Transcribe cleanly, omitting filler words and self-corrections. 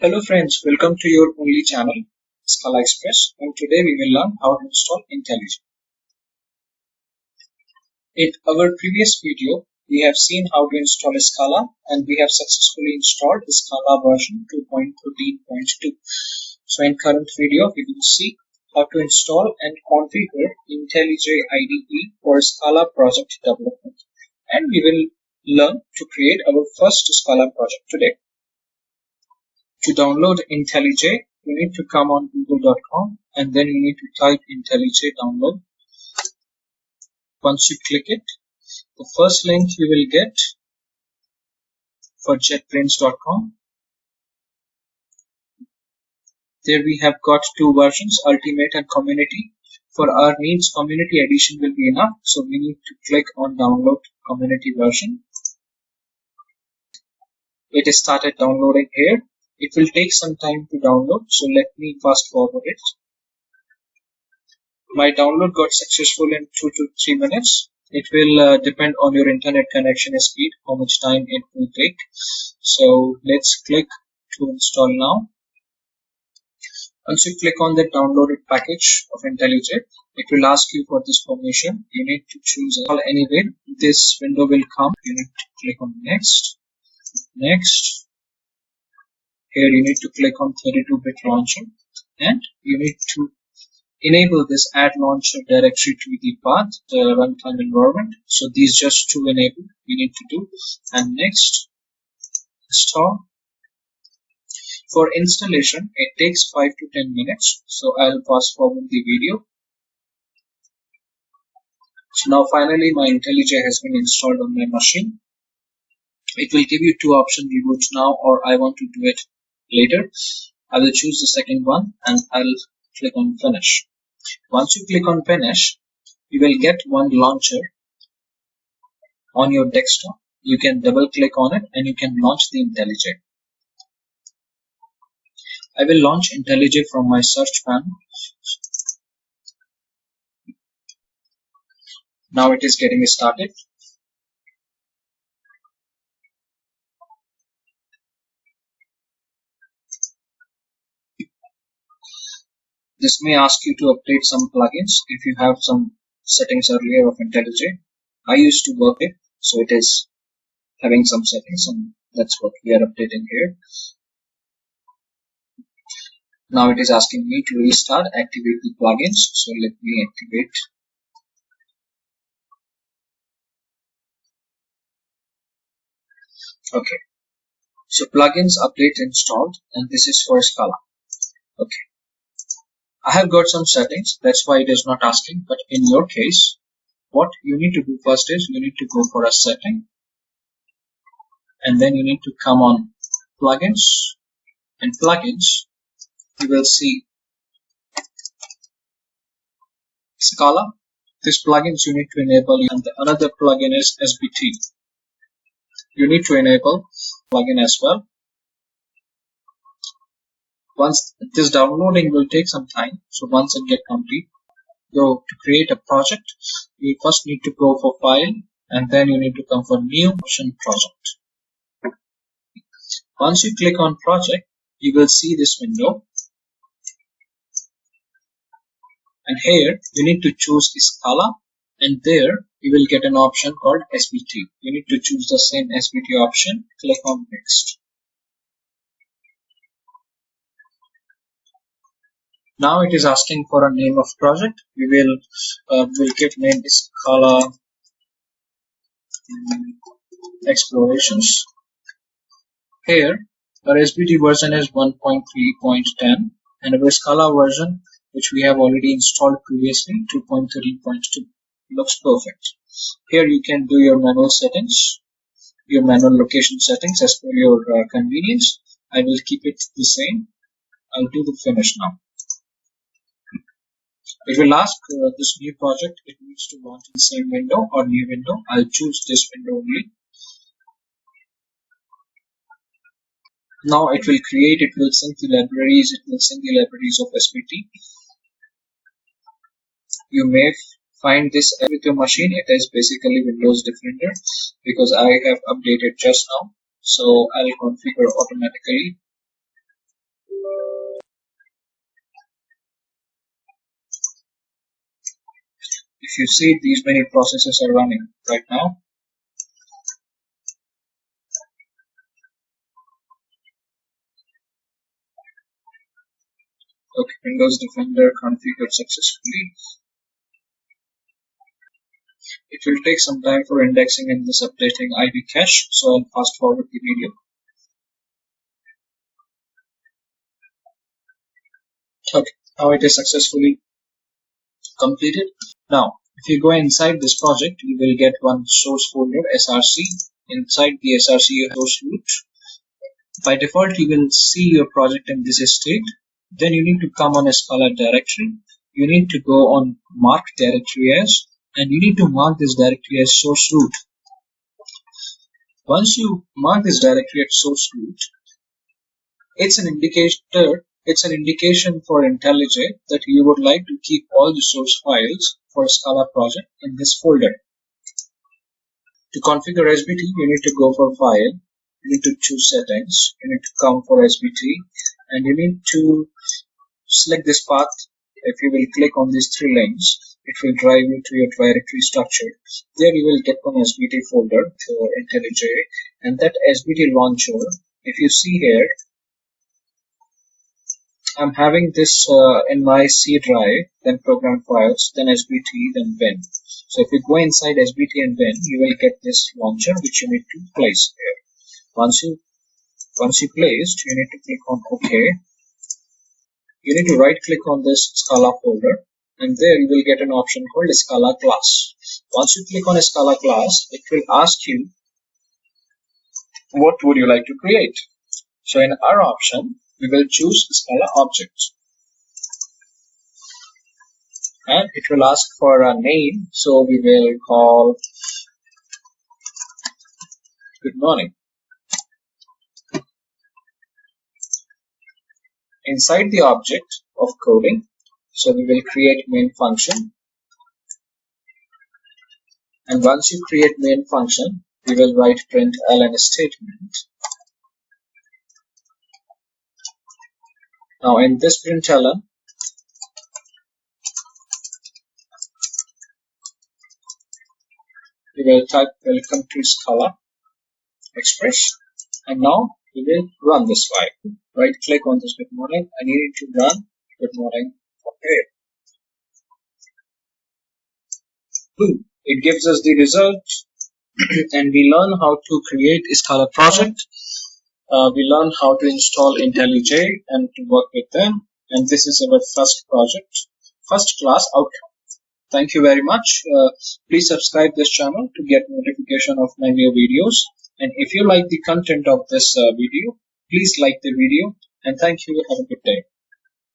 Hello friends, welcome to your only channel, Scala Express, and today we will learn how to install IntelliJ. In our previous video, we have seen how to install Scala and we have successfully installed Scala version 2.13.2. So in current video, we will see how to install and configure IntelliJ IDE for Scala project development. And we will learn to create our first Scala project today. To download IntelliJ, you need to come on google.com and then you need to type IntelliJ download. Once you click it, the first link you will get for jetbrains.com. There we have got two versions, Ultimate and Community. For our needs, Community Edition will be enough, so we need to click on Download Community version. It is started downloading here. It will take some time to download, so let me fast forward it. My download got successful in 2 to 3 minutes. It will depend on your internet connection speed, how much time it will take. So let's click to install now. Once you click on the downloaded package of IntelliJ, it will ask you for this permission. You need to choose all anyway. This window will come. You need to click on next. Next. Here you need to click on 32-bit launcher and you need to enable this add launcher directory to the path, the runtime environment. So these just two enable we need to do. And next, install. For installation, it takes 5 to 10 minutes. So I'll fast forward the video. So now finally my IntelliJ has been installed on my machine. It will give you two options, reboot now or I want to do it later. I will choose the second one and I'll click on finish. Once you click on finish, you will get one launcher on your desktop. You can double click on it and you can launch the IntelliJ. I will launch IntelliJ from my search panel. Now it is getting started. This may ask you to update some plugins if you have some settings earlier of IntelliJ. I used to work it, so it is having some settings and that's what we are updating here. Now it is asking me to restart, activate the plugins. So let me activate. Okay. So plugins update installed and this is for Scala. Okay. I have got some settings. That's why it is not asking. But in your case, what you need to do first is you need to go for a setting. And then you need to come on plugins. And plugins, you will see Scala. This plugins you need to enable, and another plugin is SBT. You need to enable plugin as well. Once this downloading will take some time, so once it get complete, so to create a project, you first need to go for file, and then you need to come for new option project. Once you click on project, you will see this window. And here you need to choose Scala, and there you will get an option called SBT. You need to choose the same SBT option. Click on next. Now it is asking for a name of project. We will give name Scala Explorations. Here our SBT version is 1.3.10 and our Scala version, which we have already installed previously, 2.13.2. Looks perfect. Here you can do your manual settings, your manual location settings as per your convenience. I will keep it the same. I'll do the finish now. It will ask this new project, it needs to launch in the same window or new window. I'll choose this window only. Now it will create, it will sync the libraries, it will sync the libraries of SBT. You may find this with your machine. It is basically Windows Defender because I have updated just now. So I'll configure automatically. If you see, these many processes are running right now. Okay, Windows Defender configured successfully. It will take some time for indexing and this updating IB cache, so I'll fast forward the video. Okay, now it is successfully completed. Now, if you go inside this project, you will get one source folder src. Inside the src source root, by default you will see your project in this state. Then you need to come on a Scala directory. You need to go on mark directory as, and you need to mark this directory as source root. Once you mark this directory at source root, it's an indication for IntelliJ that you would like to keep all the source files for Scala project in this folder. To configure SBT, you need to go for File, you need to choose Settings, you need to come for SBT, and you need to select this path. If you will click on these three links, it will drive you to your directory structure. There you will get one SBT folder for IntelliJ, and that SBT launcher, if you see here, I'm having this in my C drive, then program files, then SBT, then bin. So if you go inside SBT and bin, you will get this launcher which you need to place here. Once you placed, you need to click on OK. You need to right click on this Scala folder, and there you will get an option called Scala class. Once you click on a Scala class, it will ask you what would you like to create. So in our option, we will choose Scala objects, and it will ask for a name, so we will call good morning. Inside the object of coding, so we will create main function, and once you create main function, we will write println statement. Now in this println, we will type welcome to Scala Express, and now we will run this file. Right click on this good morning, and you need to run good morning from here. Boom. It gives us the result, and we learn how to create a Scala project. We learn how to install IntelliJ and to work with them, and this is our first project, first class outcome. Thank you very much. Please subscribe this channel to get notification of my new videos, and if you like the content of this video, please like the video, and thank you. Have a good day.